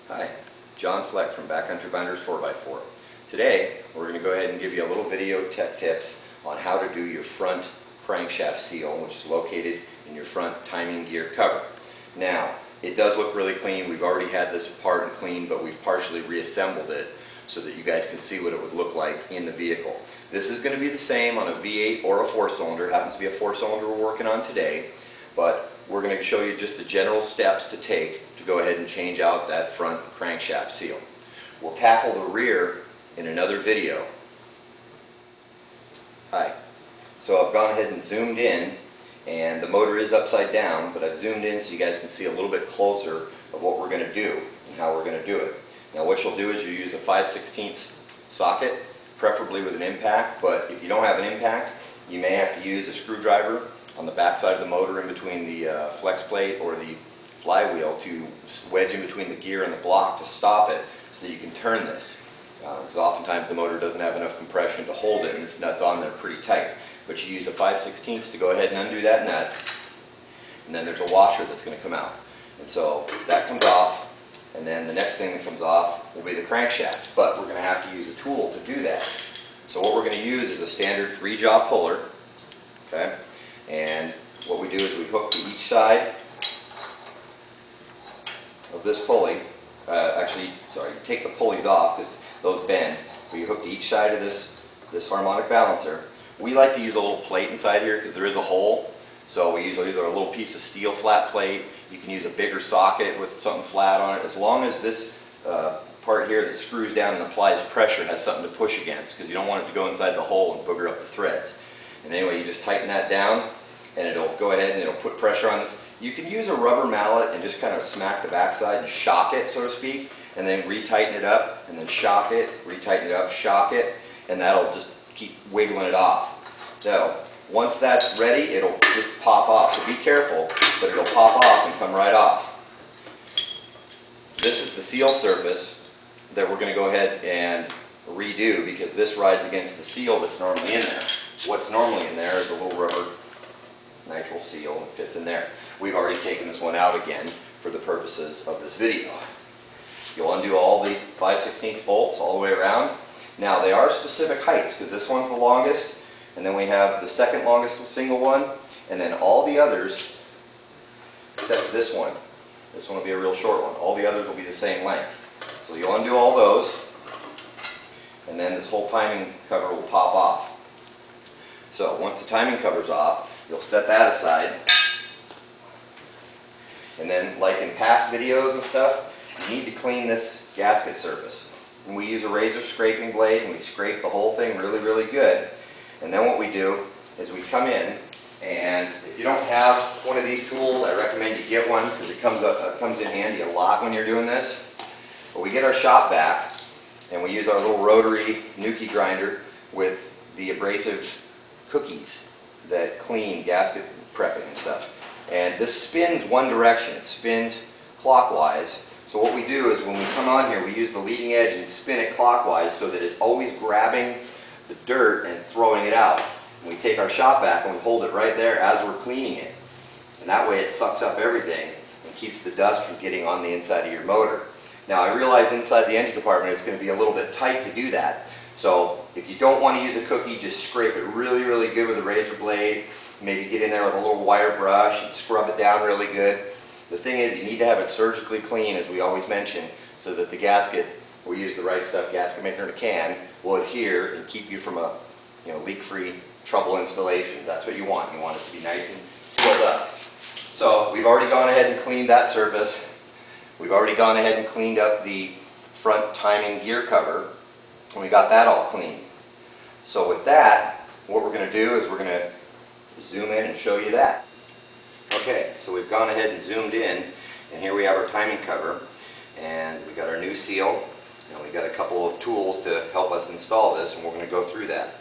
Hi, John Fleck from Backcountry Binders 4x4. Today we're going to go ahead and give you a little video tech tips on how to do your front crankshaft seal, which is located in your front timing gear cover. Now, it does look really clean. We've already had this apart and cleaned, but we've partially reassembled it so that you guys can see what it would look like in the vehicle. This is going to be the same on a V8 or a 4-cylinder. It happens to be a 4-cylinder we're working on today, but we're going to show you just the general steps to take to go ahead and change out that front crankshaft seal. We'll tackle the rear in another video. Hi. So I've gone ahead and zoomed in, and the motor is upside down, but I've zoomed in so you guys can see a little bit closer of what we're going to do and how we're going to do it. Now what you'll do is you use a 5/16 socket, preferably with an impact, but if you don't have an impact, you may have to use a screwdriver on the back side of the motor in between the flex plate or the flywheel to wedge in between the gear and the block to stop it so that you can turn this. Because oftentimes the motor doesn't have enough compression to hold it and this nut's on there pretty tight. But you use a 5/16 to go ahead and undo that nut, and then there's a washer that's going to come out. And so that comes off, and then the next thing that comes off will be the crankshaft. But we're going to have to use a tool to do that. So what we're going to use is a standard 3-jaw puller. Okay? And what we do is we hook to each side of this pulley. You take the pulleys off because those bend, but you hook to each side of this harmonic balancer. We like to use a little plate inside here because there is a hole. So we use either a little piece of steel flat plate, you can use a bigger socket with something flat on it, as long as this part here that screws down and applies pressure has something to push against, because you don't want it to go inside the hole and booger up the threads. And anyway, you just tighten that down and it'll go ahead and it'll put pressure on this. You can use a rubber mallet and just kind of smack the backside and shock it, so to speak, and then retighten it up, and then shock it, retighten it up, shock it, and that'll just keep wiggling it off. So once that's ready, it'll just pop off. So be careful, but it'll pop off and come right off. This is the seal surface that we're going to go ahead and redo, because this rides against the seal that's normally in there. What's normally in there is a little rubber nitrile seal that fits in there. We've already taken this one out again for the purposes of this video. You'll undo all the 5/16 bolts all the way around. Now they are specific heights, because this one's the longest, and then we have the second longest single one, and then all the others, except this one will be a real short one. All the others will be the same length. So you'll undo all those, and then this whole timing cover will pop off. So once the timing cover's off, you'll set that aside. And then, like in past videos and stuff, you need to clean this gasket surface. And we use a razor scraping blade, and we scrape the whole thing really, really good. And then what we do is we come in, and if you don't have one of these tools, I recommend you get one, because it comes in handy a lot when you're doing this. But we get our shop vac, and we use our little rotary Nuki grinder with the abrasive cookies that clean gasket prepping and stuff. And this spins one direction. It spins clockwise. So what we do is when we come on here, we use the leading edge and spin it clockwise so that it's always grabbing the dirt and throwing it out. And we take our shop vac and we hold it right there as we're cleaning it. And that way it sucks up everything and keeps the dust from getting on the inside of your motor. Now I realize inside the engine compartment it's going to be a little bit tight to do that. So if you don't want to use a cookie, just scrape it really, really good with a razor blade. Maybe get in there with a little wire brush and scrub it down really good. The thing is, you need to have it surgically clean, as we always mention, so that the gasket, we use the Right Stuff gasket maker in a can, will adhere and keep you from a leak-free trouble installation. That's what you want. You want it to be nice and sealed up. So we've already gone ahead and cleaned that surface. We've already gone ahead and cleaned up the front timing gear cover, and we got that all clean. So with that, what we're going to do is we're going to zoom in and show you that. Okay, so we've gone ahead and zoomed in, and here we have our timing cover, and we got our new seal, and we got a couple of tools to help us install this, and we're going to go through that.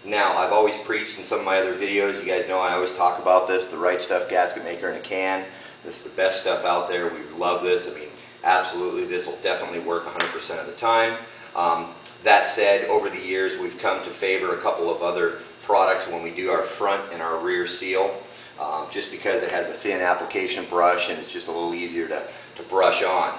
Now, I've always preached in some of my other videos, you guys know I always talk about this, the Right Stuff gasket maker in a can. This is the best stuff out there. We love this. I mean, absolutely, this will definitely work 100% of the time. That said, over the years, we've come to favor a couple of other products when we do our front and our rear seal, just because it has a thin application brush and it's just a little easier to brush on.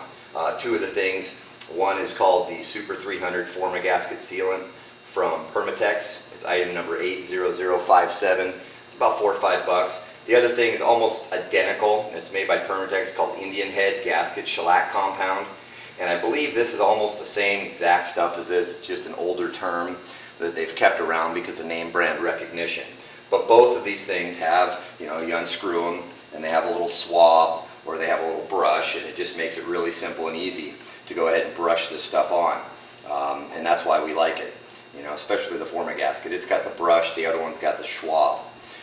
Two of the things, one is called the Super 300 Forma Gasket Sealant from Permatex. It's item number 80057. It's about $4 or $5. The other thing is almost identical. It's made by Permatex, called Indian Head Gasket Shellac Compound. And I believe this is almost the same exact stuff as this. It's just an older term that they've kept around because of name brand recognition. But both of these things have, you unscrew them and they have a little swab or they have a little brush, and it just makes it really simple and easy to go ahead and brush this stuff on. And that's why we like it, especially the Forma gasket. It's got the brush, the other one's got the swab.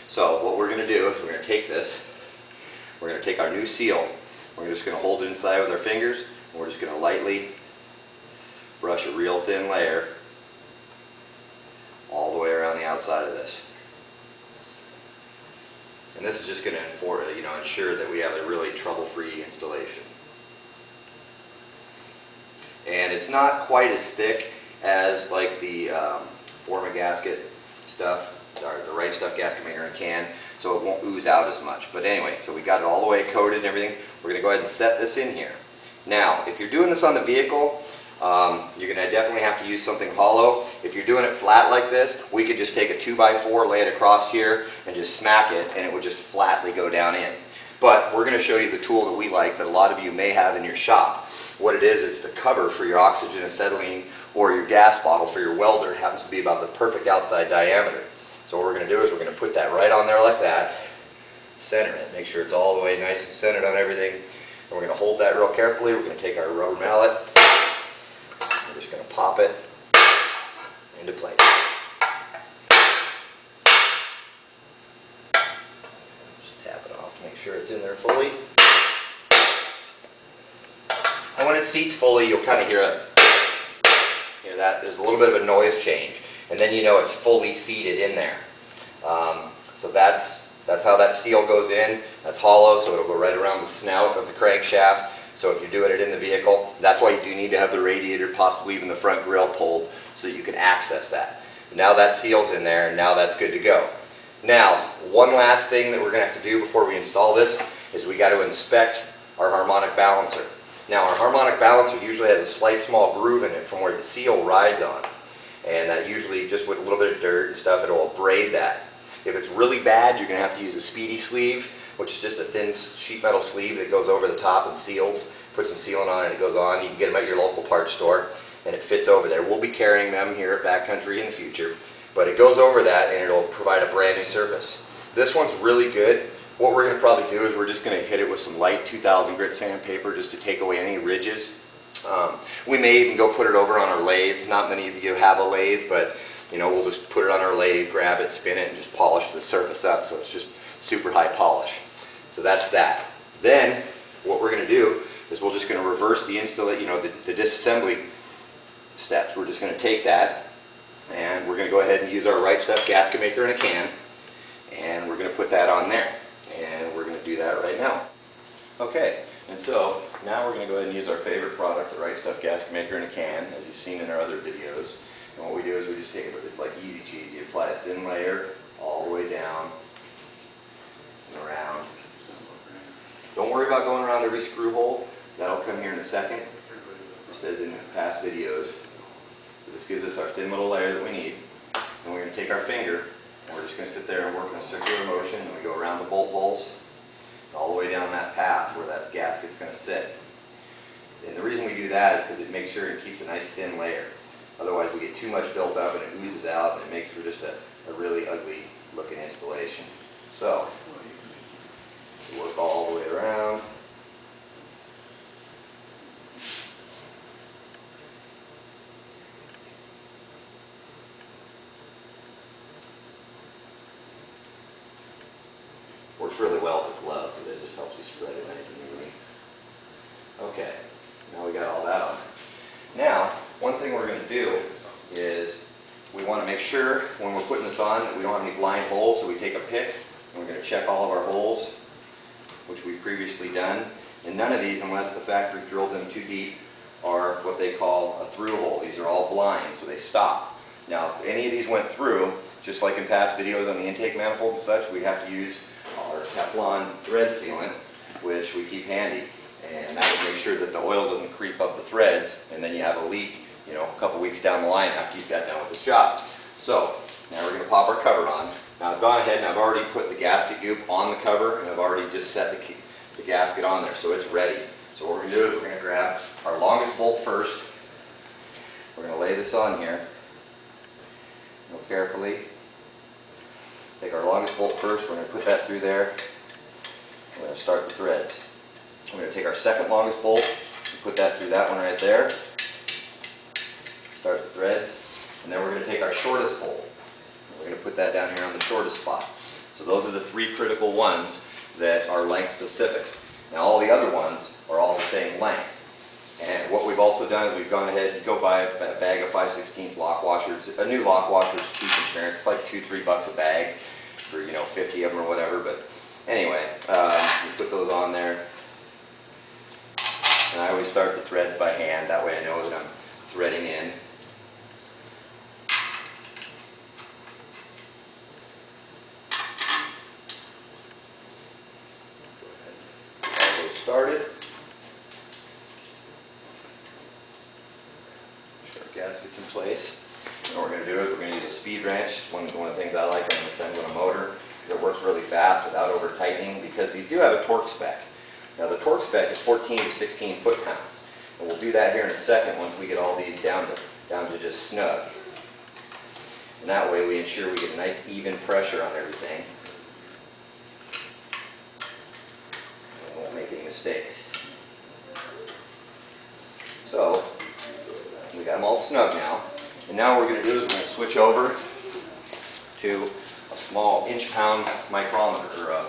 So what we're going to do is we're going to take this, we're going to take our new seal, we're just going to hold it inside with our fingers, and we're just going to lightly brush a real thin layer all the way around the outside of this. And this is just going to ensure that we have a really trouble-free installation. And it's not quite as thick as like the Forma gasket stuff, or the Right Stuff gasket maker in a can, so it won't ooze out as much. But anyway, so we got it all the way coated and everything. We're going to go ahead and set this in here. Now, if you're doing this on the vehicle, you're going to definitely have to use something hollow. If you're doing it flat like this, we could just take a 2x4, lay it across here, and just smack it, and it would just flatly go down in. But we're going to show you the tool that we like that a lot of you may have in your shop. What it is, it's the cover for your oxygen acetylene or your gas bottle for your welder. It happens to be about the perfect outside diameter. So what we're going to do is we're going to put that right on there like that, center it, make sure it's all the way nice and centered on everything. And we're going to hold that real carefully. We're going to take our rubber mallet. We're just going to pop it into place. Just tap it off to make sure it's in there fully. And when it seats fully, you'll kind of hear that. There's a little bit of a noise change. And then you know it's fully seated in there. So that's how that steel goes in. That's hollow, so it'll go right around the snout of the crankshaft. So if you're doing it in the vehicle, that's why you do need to have the radiator, possibly even the front grille pulled, so that you can access that. Now that seal's in there, and now that's good to go. Now, one last thing that we're going to have to do before we install this is we got to inspect our harmonic balancer. Now, our harmonic balancer usually has a slight small groove in it from where the seal rides on. And that usually, just with a little bit of dirt and stuff, it'll abrade that. If it's really bad, you're going to have to use a speedy sleeve, which is just a thin sheet metal sleeve that goes over the top and seals. Put some sealant on it and it goes on. You can get them at your local parts store and it fits over there. We'll be carrying them here at Backcountry in the future, but it goes over that and it'll provide a brand new surface. This one's really good. What we're going to probably do is we're just going to hit it with some light 2000 grit sandpaper just to take away any ridges. We may even go put it over on our lathe. Not many of you have a lathe, but we'll just put it on our lathe, grab it, spin it, and just polish the surface up so it's just super high polish. So that's that. Then what we're going to do is we're just going to reverse the the disassembly steps. We're just going to take that and we're going to go ahead and use our Right Stuff gasket maker in a can, and we're going to put that on there, and we're going to do that right now. Okay, and so now we're going to go ahead and use our favorite product, the Right Stuff gasket maker in a can, as you've seen in our other videos. And what we do is we just take it, it's like easy cheese. You apply a thin layer all the way down and around. Don't worry about going around every screw hole. That'll come here in a second, just as in past videos. This gives us our thin little layer that we need. And we're going to take our finger, and we're just going to sit there and work in a circular motion, and we go around the bolt holes, all the way down that path where that gasket's going to sit. And the reason we do that is because it makes sure it keeps a nice thin layer. Otherwise we get too much built up and it oozes out, and it makes for just a really ugly looking installation. So, work all the way around. Works really well with the glove because it just helps you spread it nice and evenly. Okay, now we got all that on. Now, one thing we're going to do is we want to make sure when we're putting this on that we don't have any blind holes, so we take a pick and we're going to check all of our holes, which we've previously done. And none of these, unless the factory drilled them too deep, are what they call a through hole. These are all blind, so they stop. Now, if any of these went through, just like in past videos on the intake manifold and such, we have to use our Teflon thread sealant, which we keep handy. and that would make sure that the oil doesn't creep up the threads, and then you have a leak, you know, a couple weeks down the line after you've got done with this job. So now we're going to pop our cover on. Now I've gone ahead and I've already put the gasket goop on the cover, and I've already just set the gasket on there, so it's ready. So what we're going to do is we're going to grab our longest bolt first. We're going to lay this on here. Real carefully. Take our longest bolt first. We're going to put that through there. We're going to start the threads. We're going to take our second longest bolt and put that through that one right there. Start the threads. And then we're going to take our shortest bolt. We're going to put that down here on the shortest spot. So those are the three critical ones that are length specific. Now all the other ones are all the same length. And what we've also done is we've gone ahead and go buy a bag of 5/16 lock washers. A new lock washer is cheap insurance. It's like $2-3 a bag for, you know, 50 of them or whatever. But anyway, we put those on there. And I always start the threads by hand. That way I know that I'm threading in. Started. Make sure our gasket's in place. And what we're going to do is we're going to use a speed wrench. One of the things I like when I'm assembling a motor. It works really fast without over tightening because these do have a torque spec. Now the torque spec is 14 to 16 foot-pounds. And we'll do that here in a second once we get all these down to just snug. And that way we ensure we get a nice even pressure on everything. Mistakes. So we got them all snug now, and now what we're going to do is we're going to switch over to a small inch-pound micrometer or a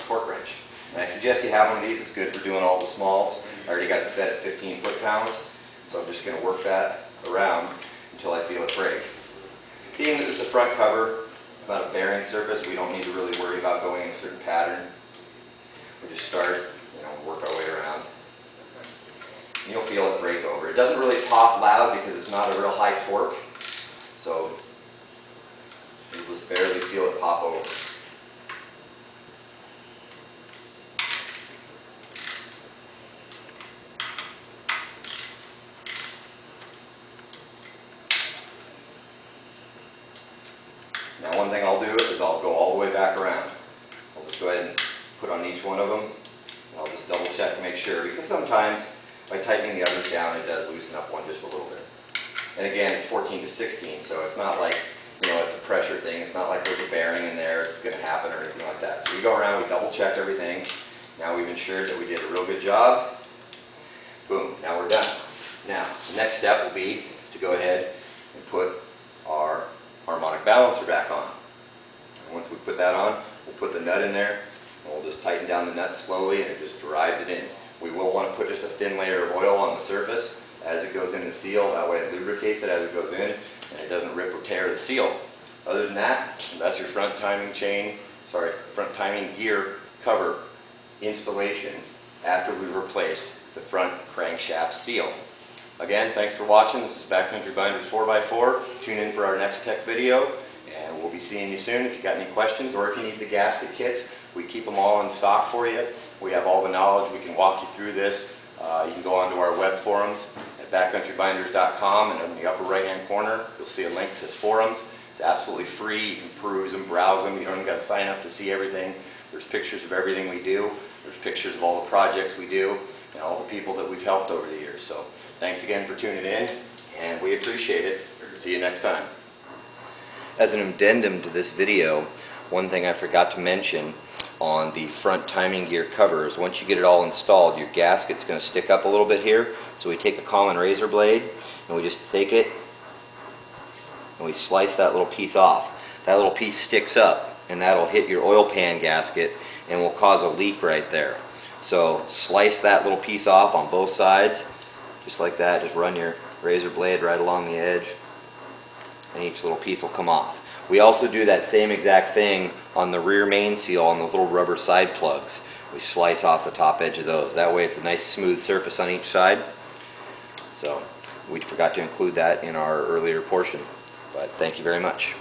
torque wrench. And I suggest you have one of these. It's good for doing all the smalls. I already got it set at 15 foot-pounds, so I'm just going to work that around until I feel it break. Being that it's a front cover, it's not a bearing surface, we don't need to really worry about going in a certain pattern. We just start, work our way around. And you'll feel it break over. It doesn't really pop loud because it's not a real high torque, so you just barely feel it pop over. Now one thing I'll do is I'll go all the way back around. I'll just go ahead and put on each one of them. I'll just double check to make sure, because sometimes by tightening the others down it does loosen up one just a little bit. And again, it's 14 to 16, so it's not like, it's a pressure thing. It's not like there's a bearing in there, it's going to happen or anything like that. So we go around, we double check everything. Now we've ensured that we did a real good job. Boom, now we're done. Now, the next step will be to go ahead and put our harmonic balancer back on. And once we put that on, we'll put the nut in there. And we'll just tighten down the nut slowly and it just drives it in. We will want to put just a thin layer of oil on the naming as it goes in the seal. That way it lubricates it as it goes in and it doesn't rip or tear the seal. Other than that, that's your front timing gear cover installation after we've replaced the front crankshaft seal. Again, thanks for watching. This is Backcountry Binders 4x4. Tune in for our next tech video and we'll be seeing you soon. If you got any questions or if you need the gasket kits, we keep them all in stock for you. We have all the knowledge. We can walk you through this. You can go onto our web forums at backcountrybinders.com, and in the upper right hand corner you'll see a link that says forums. It's absolutely free. You can peruse them, browse them. You don't even got to sign up to see everything. There's pictures of everything we do. There's pictures of all the projects we do and all the people that we've helped over the years. So thanks again for tuning in, and we appreciate it. See you next time. As an addendum to this video, one thing I forgot to mention on the front timing gear covers, once you get it all installed, your gasket's going to stick up a little bit here. So we take a common razor blade and we just take it and we slice that little piece off. That little piece sticks up and that'll hit your oil pan gasket and will cause a leak right there. So slice that little piece off on both sides, just like that. Just run your razor blade right along the edge and each little piece will come off. We also do that same exact thing on the rear main seal on those little rubber side plugs. We slice off the top edge of those. That way it's a nice smooth surface on each side. So we forgot to include that in our earlier portion. But thank you very much.